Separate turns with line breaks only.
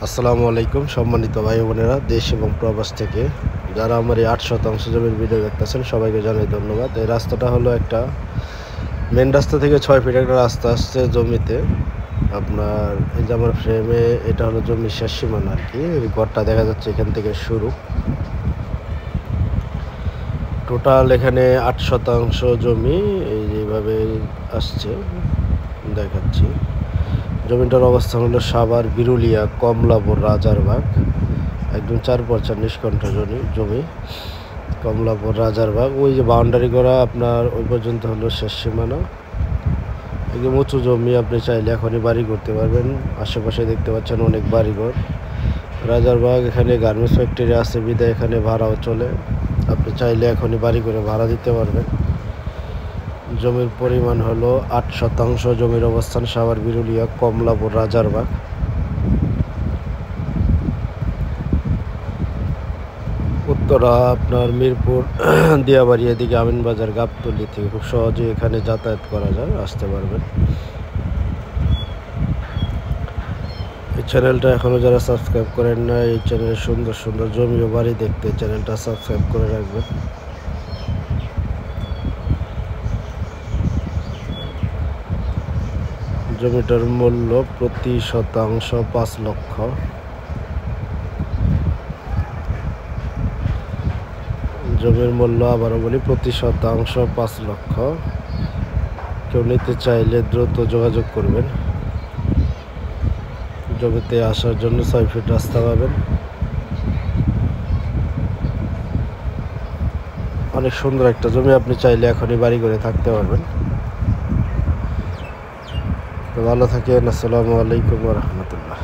আসসালামু আলাইকুম সম্মানিত ভাই বোনেরা দেশ এবং প্রবাস থেকে যারা আমার এই 8 শতাংশ জমির ভিডিও দেখতেছেন সবাইকে জানাই ধন্যবাদ। এই রাস্তাটা হলো একটা মেন রাস্তা থেকে 6 ফিট একটা রাস্তা আসছে জমিতে। আপনার এই যে আমার ফ্রেমে এটা হলো জমির শেষ সীমানা আর কি। এই ঘরটা দেখা যাচ্ছে এখান থেকে শুরু। টোটাল এখানে 8 শতাংশ জমি এই যেভাবে আসছে দেখাচ্ছি। জমিটার অবস্থান হলো সাভার বিরুলিয়া কমলাপুর রাজারবাগ, একদম 4/4 নিষ্কণ্ঠ জমি কমলাপুর রাজারবাগ। ওই যে বাউন্ডারি করা আপনার ওই পর্যন্ত হলো শেষ সীমানা। একদম উঁচু জমি, আপনি চাইলে এখনই বাড়ি করতে পারবেন। আশেপাশে দেখতে পাচ্ছেন অনেক বাড়িঘর। রাজারবাগ এখানে গার্মেন্টস ফ্যাক্টরি আছে বিদায় এখানে ভাড়াও চলে, আপনি চাইলে এখনই বাড়ি করে ভাড়া দিতে পারবেন। জমির পরিমাণ হলো 8 শতাংশ। জমির অবস্থান সাভার বিরুলিয়া কমলাপুর রাজারবাগ। উত্তরা আপনার মিরপুর দিয়াবাড়ি এদিকে আমিনবাজার গাবতলী থেকে খুব সহজে এখানে যাতায়াত করা যায়, আসতে পারবেন। এই চ্যানেলটা এখনও যারা সাবস্ক্রাইব করেন না, এই চ্যানেলে সুন্দর সুন্দর জমি ও বাড়ি দেখতে চ্যানেলটা সাবস্ক্রাইব করে রাখবেন। জমিটার মূল্য প্রতি শতাংশ 5 লক্ষ। জমির মূল্য আবারও বলি প্রতি শতাংশ 5 লক্ষ। কেউ নিতে চাইলে দ্রুত যোগাযোগ করবেন। জমিতে আসার জন্য 6 ফিট রাস্তা পাবেন। অনেক সুন্দর একটা জমি, আপনি চাইলে এখনই বাড়ি করে থাকতে পারবেন। তো ভালো থাকেন। আসসালামু আলাইকুম ওয়া রাহমাতুল্লাহ।